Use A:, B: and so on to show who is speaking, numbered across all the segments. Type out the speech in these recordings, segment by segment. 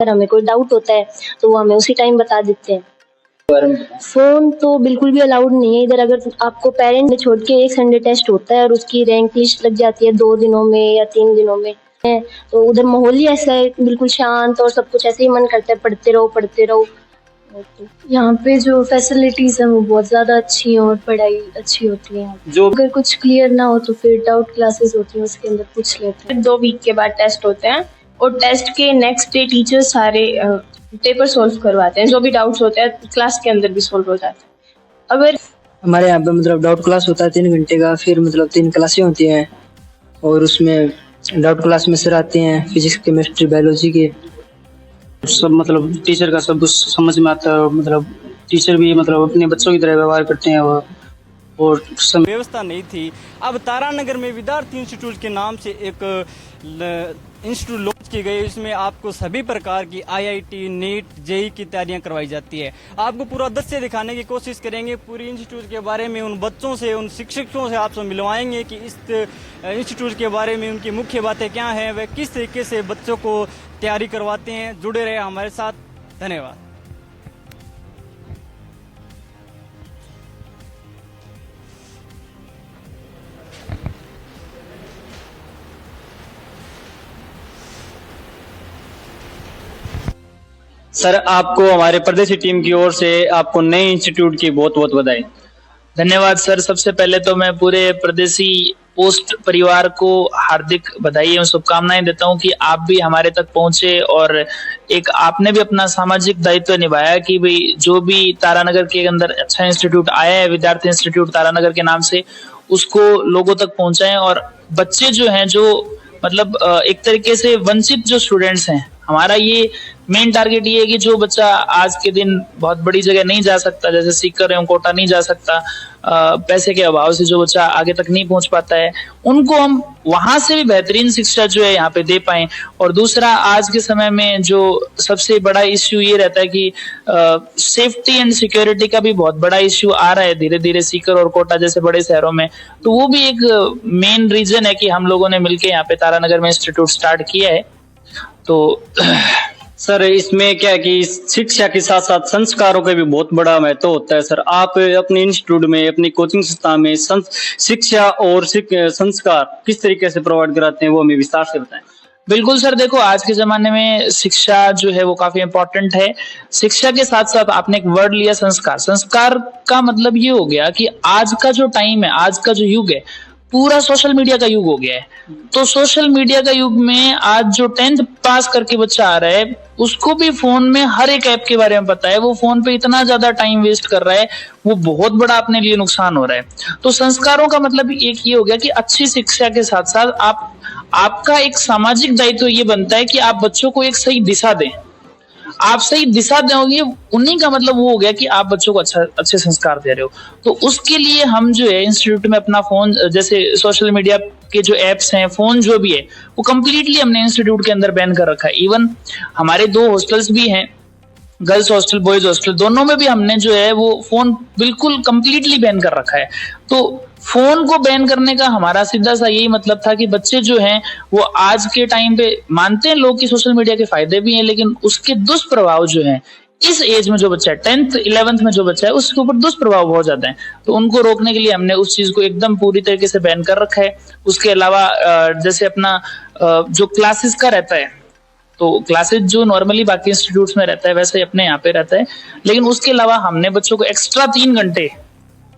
A: अगर हमें कोई डाउट होता है तो वो हमें उसी टाइम बता देते हैं। फोन तो बिल्कुल भी अलाउड नहीं है इधर। अगर आपको पेरेंट छोड़ के एक संडे टेस्ट होता है और उसकी रैंक लिस्ट लग जाती है 2 दिनों में या 3 दिनों में, तो उधर माहौल ही ऐसा है बिल्कुल शांत और सब कुछ ऐसे ही मन करता है पढ़ते रहो। यहाँ पे जो फैसिलिटीज है वो बहुत ज्यादा अच्छी है और पढ़ाई अच्छी होती है। जो अगर कुछ क्लियर ना हो तो फिर डाउट क्लासेस होती है, उसके अंदर पूछ लेते हैं।
B: 2 वीक के बाद टेस्ट होते हैं और टेस्ट के नेक्स्ट डे टीचर सारे पेपर सोल्व करवाते हैं। जो भी डाउट्स होते हैं क्लास के अंदर भी सोल्व हो जाते हैं। अगर
C: हमारे यहाँ पे मतलब डाउट क्लास होता है 3 घंटे का, फिर मतलब 3 क्लासें होती हैं और उसमें डाउट क्लास में सर आते हैं फिजिक्स केमिस्ट्री बायोलॉजी के
D: सब, मतलब टीचर का सब कुछ समझ में आता है। मतलब टीचर भी मतलब अपने बच्चों की तरह व्यवहार करते हैं और
E: व्यवस्था नहीं थी। अब तारानगर में विद्यार्थी इंस्टीट्यूट के नाम से एक इंस्टीट्यूट लॉन्च की गई। इसमें आपको सभी प्रकार की आईआईटी, नीट, जेई की तैयारियां करवाई जाती है। आपको पूरा दृश्य दिखाने की कोशिश करेंगे, पूरी इंस्टीट्यूट के बारे में उन बच्चों से, उन शिक्षकों से आपसे मिलवाएंगे कि इस इंस्टीट्यूट के बारे में उनकी मुख्य बातें क्या हैं, वे किस तरीके से बच्चों को तैयारी करवाते हैं। जुड़े रहे हमारे साथ, धन्यवाद।
D: सर, आपको हमारे प्रदेशी टीम की ओर से आपको नए इंस्टीट्यूट की बहुत बहुत बधाई।
F: धन्यवाद सर। सबसे पहले तो मैं पूरे प्रदेशी पोस्ट परिवार को हार्दिक बधाई एवं शुभकामनाएं देता हूं कि आप भी हमारे तक पहुंचे और एक आपने भी अपना सामाजिक दायित्व निभाया कि भाई जो भी तारानगर के अंदर अच्छा इंस्टीट्यूट आया है, विद्यार्थी इंस्टीट्यूट तारानगर के नाम से, उसको लोगों तक पहुंचाएं। और बच्चे जो हैं, जो मतलब एक तरीके से वंचित जो स्टूडेंट्स हैं, हमारा ये मेन टारगेट ये है कि जो बच्चा आज के दिन बहुत बड़ी जगह नहीं जा सकता, जैसे सीकर एवं कोटा नहीं जा सकता, पैसे के अभाव से जो बच्चा आगे तक नहीं पहुंच पाता है, उनको हम वहां से भी बेहतरीन शिक्षा जो है यहाँ पे दे पाएं। और दूसरा, आज के समय में जो सबसे बड़ा इश्यू ये रहता है कि सेफ्टी एंड सिक्योरिटी का भी बहुत बड़ा इश्यू आ रहा है धीरे धीरे सीकर और कोटा जैसे बड़े शहरों में। तो वो भी एक मेन रीजन है कि हम लोगों ने मिलकर यहाँ पे तारानगर में इंस्टीट्यूट स्टार्ट किया है। तो
D: सर, इसमें क्या है कि शिक्षा के साथ साथ संस्कारों का भी बहुत बड़ा महत्व होता है। सर, आप अपने इंस्टीट्यूट में, अपनी कोचिंग संस्था में शिक्षा और संस्कार किस तरीके से प्रोवाइड कराते हैं, वो हमें विस्तार से बताएं।
F: बिल्कुल सर, देखो आज के जमाने में शिक्षा जो है वो काफी इम्पोर्टेंट है। शिक्षा के साथ साथ आपने एक वर्ड लिया संस्कार। संस्कार का मतलब ये हो गया कि आज का जो टाइम है, आज का जो युग है, पूरा सोशल मीडिया का युग हो गया है। तो सोशल मीडिया का युग में आज जो 10th पास करके बच्चा आ रहा है, उसको भी फोन में हर एक ऐप के बारे में पता है। वो फोन पे इतना ज्यादा टाइम वेस्ट कर रहा है, वो बहुत बड़ा अपने लिए नुकसान हो रहा है। तो संस्कारों का मतलब एक ये हो गया कि अच्छी शिक्षा के साथ साथ आपका एक सामाजिक दायित्व ये बनता है कि आप बच्चों को एक सही दिशा दें। आप सही दिशा दोगे, उन्हीं का मतलब वो हो गया कि आप बच्चों को अच्छे संस्कार दे रहे हो। तो उसके लिए हम जो है इंस्टीट्यूट में अपना फोन, जैसे सोशल मीडिया के जो एप्स हैं, फोन जो भी है, वो कम्प्लीटली हमने इंस्टीट्यूट के अंदर बैन कर रखा है। इवन हमारे 2 हॉस्टल्स भी हैं, गर्ल्स हॉस्टल, बॉयज हॉस्टल, दोनों में भी हमने जो है वो फोन बिल्कुल कम्प्लीटली बैन कर रखा है। तो फोन को बैन करने का हमारा सीधा सा यही मतलब था कि बच्चे जो हैं वो आज के टाइम पे मानते हैं लोग कि सोशल मीडिया के फायदे भी हैं, लेकिन उसके दुष्प्रभाव जो हैं, इस एज में जो बच्चा है, 10th 11th में जो बच्चा है, उसके ऊपर दुष्प्रभाव बहुत ज्यादा है। तो उनको रोकने के लिए हमने उस चीज को एकदम पूरी तरीके से बैन कर रखा है। उसके अलावा जैसे अपना जो क्लासेस का रहता है, तो क्लासेस जो नॉर्मली बाकी इंस्टीट्यूट्स में रहता है वैसे ही अपने यहाँ पे रहता है, लेकिन उसके अलावा हमने बच्चों को एक्स्ट्रा 3 घंटे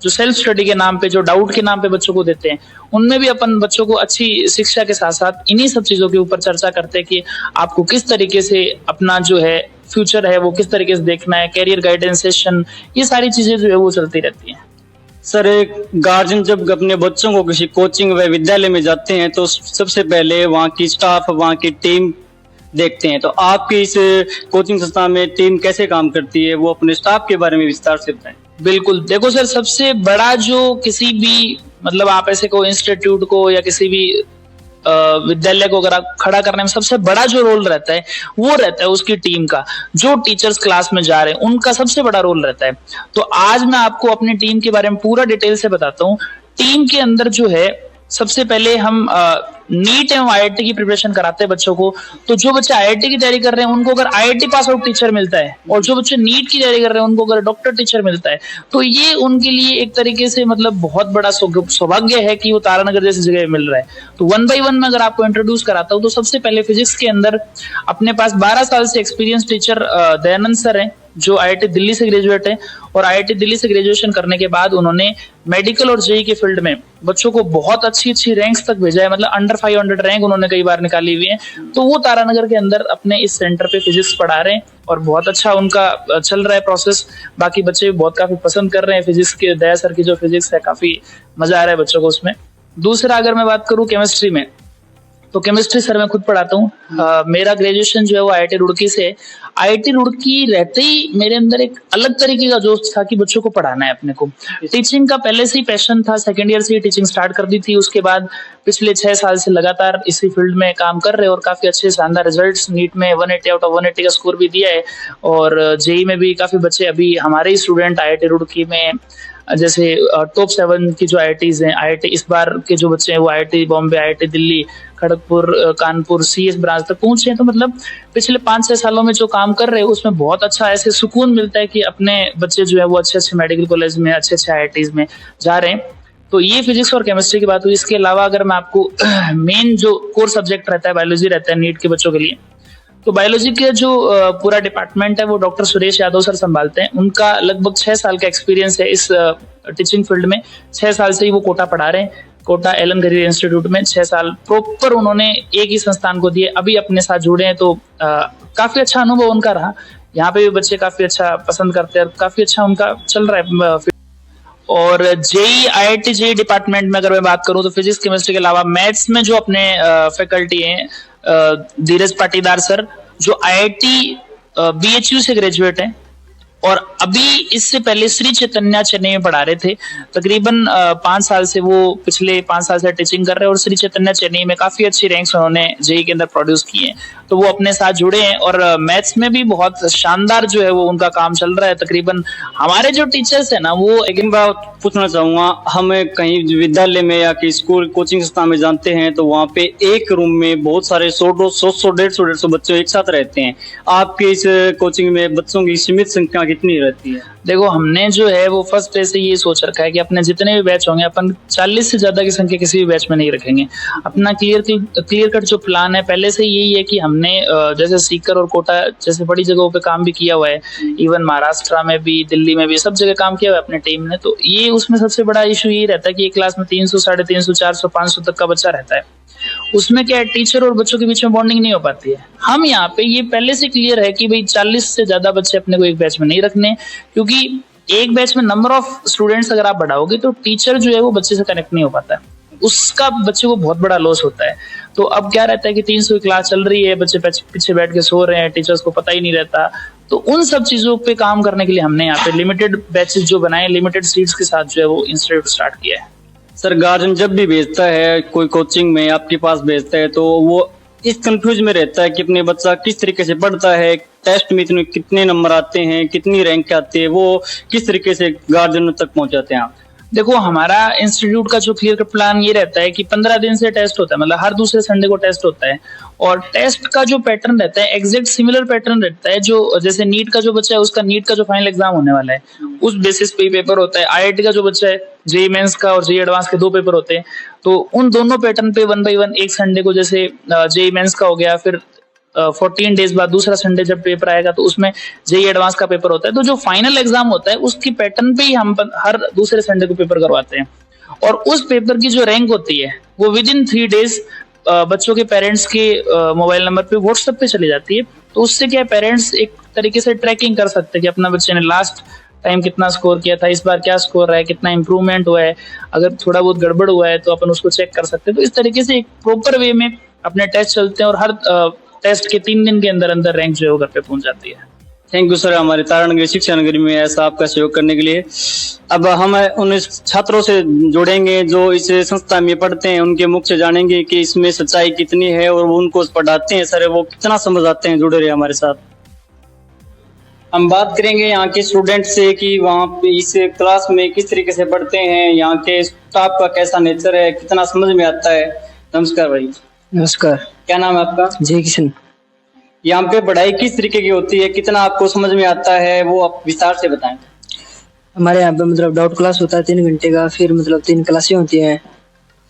F: जो सेल्फ स्टडी के नाम पे, जो डाउट के नाम पे बच्चों को देते हैं, उनमें भी अपन बच्चों को अच्छी शिक्षा के साथ साथ इन्हीं सब चीजों के ऊपर चर्चा करते हैं कि आपको किस तरीके से अपना जो है फ्यूचर है वो किस तरीके से देखना है, कैरियर गाइडेंस सेशन, ये सारी चीजें जो है वो चलती रहती हैं।
D: सर, एक गार्जियन जब अपने बच्चों को किसी कोचिंग व विद्यालय में जाते हैं तो सबसे पहले वहाँ की स्टाफ, वहाँ की टीम देखते हैं। तो आपकी इस कोचिंग संस्था में टीम कैसे काम करती है, वो अपने स्टाफ के बारे में विस्तार से बताएं।
F: बिल्कुल, देखो सर, सबसे बड़ा जो किसी भी मतलब आप ऐसे को इंस्टीट्यूट को या किसी भी विद्यालय को अगर आप खड़ा करने में सबसे बड़ा जो रोल रहता है वो रहता है उसकी टीम का। जो टीचर्स क्लास में जा रहे हैं उनका सबसे बड़ा रोल रहता है। तो आज मैं आपको अपनी टीम के बारे में पूरा डिटेल से बताता हूँ। टीम के अंदर जो है सबसे पहले हम नीट एवं आईआईटी की प्रिपरेशन कराते हैं बच्चों को। तो जो बच्चे आईआईटी की तैयारी कर रहे हैं उनको अगर आईआईटी पास आउट टीचर मिलता है, और जो बच्चे नीट की तैयारी कर रहे हैं उनको अगर डॉक्टर टीचर मिलता है, तो ये उनके लिए एक तरीके से मतलब बहुत बड़ा सौभाग्य है कि वो तारानगर जैसी जगह मिल रहा है। तो 1 by 1 में अगर आपको इंट्रोड्यूस कराता हूँ तो सबसे पहले फिजिक्स के अंदर अपने पास 12 साल से एक्सपीरियंस टीचर दयानंद सर हैं, जो आईआईटी दिल्ली से ग्रेजुएट है, और आईआईटी दिल्ली से ग्रेजुएशन करने के बाद उन्होंने मेडिकल और जेई के फील्ड में बच्चों को बहुत अच्छी अच्छी रैंक्स तक भेजा है, मतलब अंडर 500 रैंक उन्होंने कई बार निकाली हुई है। तो वो तारानगर के अंदर अपने इस सेंटर पे फिजिक्स पढ़ा रहे हैं और बहुत अच्छा उनका चल रहा है प्रोसेस। बाकी बच्चे भी बहुत काफी पसंद कर रहे हैं फिजिक्स के, दया सर की जो फिजिक्स है काफी मजा आ रहा है बच्चों को उसमें। दूसरा अगर मैं बात करूं केमिस्ट्री में, तो केमिस्ट्री सर मैं खुद पढ़ाता हूँ। मेरा ग्रेजुएशन जो है वो आईआईटी रुड़की से है। आईआईटी रुड़की रहते ही मेरे अंदर एक अलग तरीके का जोश था कि बच्चों को पढ़ाना है अपने को। टीचिंग का पहले से ही पैशन था, सेकेंड ईयर से ही टीचिंग स्टार्ट कर दी थी। उसके बाद पिछले 6 साल से लगातार इसी फील्ड में काम कर रहे हैं और काफी अच्छे शानदार रिजल्ट्स, नीट में 180 आउट ऑफ 180 का स्कोर भी दिया है, और जेई में भी काफी बच्चे अभी हमारे ही स्टूडेंट आईआईटी रुड़की में, जैसे टॉप 7 की जो आईआईटीज हैं, आईआईटी इस बार के जो बच्चे हैं वो IIT Bombay, IIT Delhi, Kharagpur, Kanpur, CS branch तक पहुंचे हैं। तो मतलब पिछले 5-6 सालों में जो काम कर रहे हैं उसमें बहुत अच्छा ऐसे सुकून मिलता है कि अपने बच्चे जो है वो अच्छे अच्छे मेडिकल कॉलेज में, अच्छे अच्छे आईआईटीज में जा रहे हैं। तो ये फिजिक्स और केमिस्ट्री की बात हुई। इसके अलावा अगर मैं आपको मेन जो कोर सब्जेक्ट रहता है बायोलॉजी रहता है नीट के बच्चों के लिए, तो बायोलॉजी के जो पूरा डिपार्टमेंट है वो डॉक्टर सुरेश यादव सर संभालते हैं। उनका लगभग 6 साल का एक्सपीरियंस है इस टीचिंग फील्ड में। 6 साल से ही वो कोटा पढ़ा रहे हैं, कोटा एलन गरीर इंस्टीट्यूट में 6 साल प्रॉपर उन्होंने एक ही संस्थान को दिए, अभी अपने साथ जुड़े हैं। तो काफी अच्छा अनुभव उनका रहा। यहाँ पे भी बच्चे काफी अच्छा पसंद करते हैं और काफी अच्छा उनका चल रहा है। और जेई आईआईटी जेई डिपार्टमेंट में अगर मैं बात करूं तो फिजिक्स केमिस्ट्री के अलावा मैथ्स में जो अपने फैकल्टी हैं धीरज पाटीदार सर, जो आईआईटी बीएचयू से ग्रेजुएट हैं और अभी इससे पहले श्री चैतन्य चेन्नई में पढ़ा रहे थे। तकरीबन 5 साल से वो पिछले 5 साल से टीचिंग कर रहे हैं और श्री चैतन्य चेन्नई में काफी अच्छी रैंक्स उन्होंने जेई के अंदर प्रोड्यूस किए हैं। तो वो अपने साथ जुड़े हैं और मैथ्स में भी बहुत शानदार जो है वो उनका काम चल रहा है। तकरीबन हमारे जो टीचर्स है ना वो
D: एक बात पूछना चाहूंगा, हम कहीं विद्यालय में या कि स्कूल कोचिंग संस्था में जानते हैं तो वहाँ पे एक रूम में बहुत सारे 100-150 बच्चे एक साथ रहते हैं। आपके इस कोचिंग में बच्चों की सीमित संख्या कितनी रहती है?
F: देखो हमने जो है वो फर्स्ट डे से ये सोच रखा है कि अपने जितने भी बैच होंगे अपन 40 से ज्यादा की संख्या किसी भी बैच में नहीं रखेंगे। अपना क्लियर कट जो प्लान है पहले से यही है कि हमने जैसे सीकर और कोटा जैसे बड़ी जगहों पे काम भी किया हुआ है, इवन महाराष्ट्र में भी, दिल्ली में भी, सब जगह काम किया हुआ है अपने टीम ने। तो ये उसमें सबसे बड़ा इशू यही रहता है कि एक क्लास में 300, 350, 400, 500 तक का बच्चा रहता है। उसमें क्या है, टीचर और बच्चों के बीच में बॉन्डिंग नहीं हो पाती है। हम यहाँ पे ये पहले से क्लियर है कि भाई 40 से ज्यादा बच्चे अपने को एक बैच में नहीं रखने, क्योंकि एक बैच में नंबर ऑफ स्टूडेंट्स अगर आप बढ़ाओगे तो टीचर जो है वो बच्चे से कनेक्ट नहीं हो पाता है, उसका बच्चे को बहुत बड़ा लॉस होता है। तो अब क्या रहता है कि 300 की क्लास चल रही है, बच्चे पीछे बैठ के सो रहे हैं, टीचर्स को पता ही नहीं रहता। तो उन सब चीजों पे काम करने के लिए हमने यहाँ पे लिमिटेड बैचेस जो बनाए, लिमिटेड सीट्स के साथ जो है वो इंस्टीट्यूट स्टार्ट किया है।
D: सर, गार्जियन जब भी भेजता है कोई कोचिंग में आपके पास भेजता है तो वो इस कंफ्यूज में रहता है कि अपने बच्चा किस तरीके से पढ़ता है, टेस्ट में इतने कितने नंबर आते हैं, कितनी रैंक आती है, वो किस तरीके से गार्जियन तक पहुंचाते हैं आप?
F: देखो हमारा इंस्टीट्यूट का जो क्लियर कट प्लान ये रहता है कि 15 दिन से टेस्ट होता है, मतलब हर दूसरे संडे को टेस्ट होता है। और टेस्ट का जो पैटर्न रहता है एग्जैक्ट सिमिलर पैटर्न रहता है जो जैसे नीट का जो बच्चा है उसका नीट का जो फाइनल एग्जाम होने वाला है उस बेसिस पे ही पेपर होता है। आईआईटी का जो बच्चा है जेईई मेंस का और जेईई एडवांस के 2 पेपर होते हैं। तो उन दोनों पैटर्न पे 1 by 1 एक संडे को जैसे जेईई मेंस का हो गया, फिर 14 डेज बाद दूसरा संडे जब पेपर आएगा तो उसमें जेईई एडवांस का पेपर होता है। तो जो फाइनल एग्जाम होता है उसकी पैटर्न पे ही हम हर दूसरे संडे को पेपर करवाते हैं। और उस पेपर की जो रैंक होती है वो विद इन 3 डेज बच्चों के पेरेंट्स के मोबाइल नंबर पे व्हाट्सएप पे चली जाती है। तो उससे क्या पेरेंट्स एक तरीके से ट्रैकिंग कर सकते हैं कि अपना बच्चे ने लास्ट टाइम कितना स्कोर किया था, इस बार क्या स्कोर रहा है, कितना इंप्रूवमेंट हुआ है, अगर थोड़ा बहुत गड़बड़ हुआ है तो अपन उसको चेक कर सकते हैं। तो इस तरीके से एक प्रॉपर वे में अपने टेस्ट चलते हैं और हर टेस्ट के 3 दिन के अंदर अंदर रैंक जो है वो घर पे पहुंच जाती है।
D: थैंक यू सर, हमारे तारानगर शिक्षा नगरी में ऐसा आपका सहयोग करने के लिए। अब हम उन छात्रों से जुड़ेंगे जो इस संस्था में पढ़ते हैं, उनके मुख से जानेंगे कि इसमें सच्चाई कितनी है और वो उनको पढ़ाते हैं सर वो कितना समझ आते हैं। जुड़े रहे हमारे साथ। हम बात करेंगे यहाँ के स्टूडेंट से कि वहाँ पे इस क्लास में किस तरीके से पढ़ते हैं, यहाँ के स्टाफ का कैसा नेचर है, कितना समझ में आता है। नमस्कार भाई।
C: नमस्कार।
D: क्या नाम है आपका?
C: जय किशन।
D: यहाँ पे पढ़ाई किस तरीके की होती है, कितना आपको समझ में आता है, वो आप विस्तार से बताएं।
C: हमारे यहाँ पे मतलब डाउट क्लास होता है 3 घंटे का, फिर मतलब 3 क्लासें होती हैं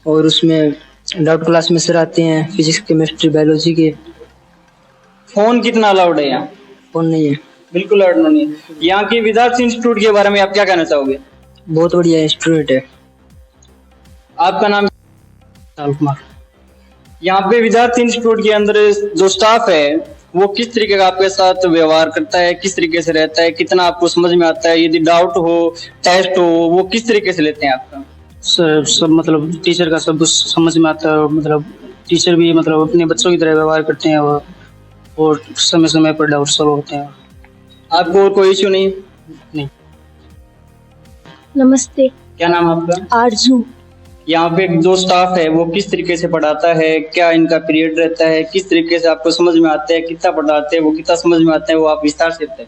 C: और उसमें डाउट क्लास में सर आते हैं फिजिक्स केमिस्ट्री बायोलॉजी के।
D: फोन कितना अलाउड है यहाँ?
C: फोन नहीं है।
D: बिल्कुल अलाउड नहीं है। यहाँ के विद्यार्थी इंस्टीट्यूट के बारे में आप क्या कहना चाहोगे?
C: बहुत बढ़िया इंस्टीट्यूट है।
D: आपका नाम?
C: साल कुमार।
D: यहाँ पे विद्यार्थी इंस्टीट्यूट के अंदर जो स्टाफ है वो किस तरीके का आपके साथ व्यवहार करता है, किस तरीके से रहता है, कितना आपको समझ में आता है, यदि डाउट हो, टेस्ट हो, वो किस तरीके से लेते हैं आपका?
G: सब मतलब टीचर का सब कुछ समझ में आता है। मतलब टीचर भी मतलब अपने बच्चों की तरह व्यवहार करते हैं और समय समय पर डाउट सॉल्व होते हैं।
D: आपको और कोई इश्यू नहीं?
G: नहीं।
A: नमस्ते।
D: क्या नाम है आपका?
A: आरजू।
D: यहाँ पे जो स्टाफ है वो किस तरीके से पढ़ाता है, क्या इनका पीरियड रहता है, किस तरीके से आपको समझ में आता है, कितना पढ़ाते हैं, वो कितना समझ में आता है, वो आप विस्तार से बताएं।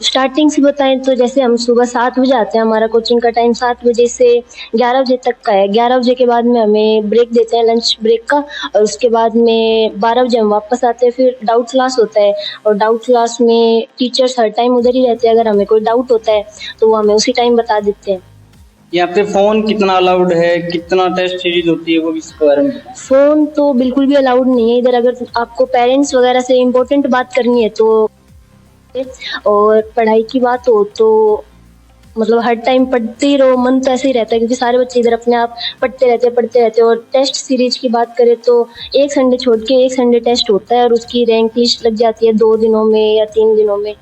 A: स्टार्टिंग से बताएं तो जैसे हम सुबह 7 बजे आते हैं, हमारा कोचिंग का टाइम 7 बजे से 11 बजे तक का है। 11 बजे के बाद में हमें ब्रेक देते हैं, लंच ब्रेक का, और उसके बाद में 12 बजे हम वापस आते हैं। फिर डाउट क्लास होता है और डाउट क्लास में टीचर्स हर टाइम उधर ही रहते हैं। अगर हमें कोई डाउट होता है तो वो हमें उसी टाइम बता देते हैं।
D: यहाँ पे फोन कितना अलाउड है, कितना टेस्ट सीरीज होती है, वो भी इसके बारे में बताएं।
A: फोन तो बिल्कुल भी अलाउड नहीं है इधर। अगर आपको पेरेंट्स वगैरह से इम्पोर्टेंट बात करनी है तो, और पढ़ाई की बात हो तो मतलब हर टाइम पढ़ते ही रहो, मन तो ऐसे ही रहता है क्योंकि सारे बच्चे इधर अपने आप पढ़ते रहते हैं। और टेस्ट सीरीज की बात करें तो एक संडे छोड़ के एक संडे टेस्ट होता है और उसकी रैंक लिस्ट लग जाती है 2 दिनों में या 3 दिनों में।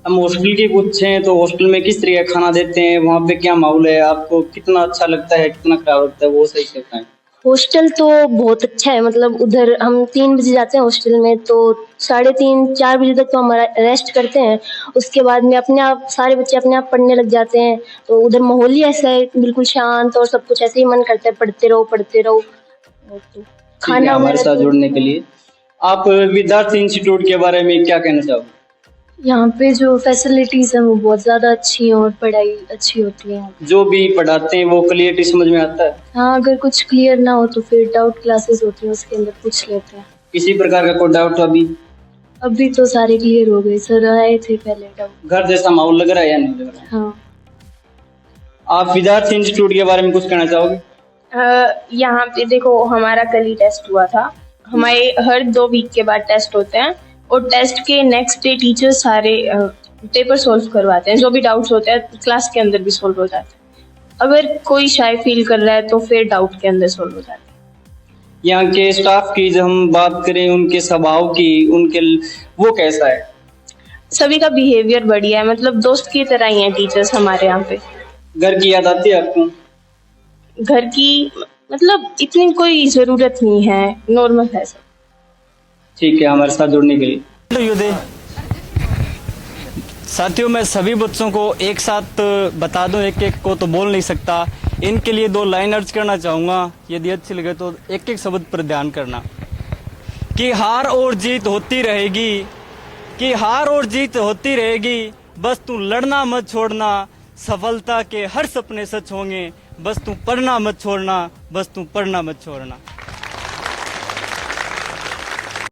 D: हम हॉस्टल की पूछें तो हॉस्टल में किस तरीके का खाना देते हैं, वहाँ पे क्या माहौल है, आपको कितना अच्छा लगता है, कितना खराब लगता है, वो सही से बताएं।
A: हॉस्टल तो बहुत अच्छा है। मतलब उधर हम 3 बजे जाते हैं हॉस्टल में तो 3:30-4 बजे तक तो हमारा रेस्ट करते हैं। उसके बाद में अपने आप सारे बच्चे अपने आप पढ़ने लग जाते हैं। तो उधर माहौल ही ऐसा है, बिल्कुल शांत, और सब कुछ ऐसे ही मन करता है पढ़ते रहो। तो खाना
D: हमारे साथ जुड़ने के लिए आप विद्यार्थी इंस्टीट्यूट के बारे में क्या कहना चाहोगे?
A: यहाँ पे जो फैसिलिटीज है वो बहुत ज्यादा अच्छी है और पढ़ाई अच्छी होती है।
D: जो भी पढ़ाते हैं वो क्लियरली समझ में आता है?
A: हाँ, अगर कुछ क्लियर ना हो तो फिर डाउट क्लासेस होती है, उसके अंदर पूछ लेते हैं।
D: किसी प्रकार का कोई डाउट
A: अभी तो सारे क्लियर हो गए। सर आए थे पहले डाउट।
D: घर जैसा माहौल लग रहा है या नहीं लग रहा है?
A: हाँ।
D: आप विद्यार्थी इंस्टीट्यूट के बारे में कुछ कहना चाहोगे?
B: यहाँ पे देखो, हमारा कल ही टेस्ट हुआ था। हमारे हर 2 वीक के बाद टेस्ट होते हैं और टेस्ट के नेक्स्ट डे टीचर सारे पेपर सोल्व करवाते हैं। जो भी डाउट्स होते हैं क्लास के अंदर भी सोल्व हो जाते हैं। अगर कोई शाय फील कर रहा है तो फिर डाउट के अंदर सोल्व हो जाते हैं।
D: यहाँ के स्टाफ की जब हम बात करें, उनके स्वभाव की, उनके वो कैसा है?
B: सभी का बिहेवियर बढ़िया है, मतलब दोस्त की तरह ही है टीचर्स हमारे यहाँ पे।
D: घर की याद आती है आपको?
B: घर की मतलब इतनी कोई जरूरत नहीं है, नॉर्मल है सब।
D: ठीक है, हमारे साथ जुड़ने के लिए।
E: साथियों, मैं सभी बच्चों को एक साथ बता दूं, एक एक को तो बोल नहीं सकता। इनके लिए 2 लाइन अर्ज करना चाहूँगा, यदि अच्छी लगे तो एक एक शब्द पर ध्यान करना। कि हार और जीत होती रहेगी, बस तू लड़ना मत छोड़ना, सफलता के हर सपने सच होंगे, बस तू पढ़ना मत छोड़ना।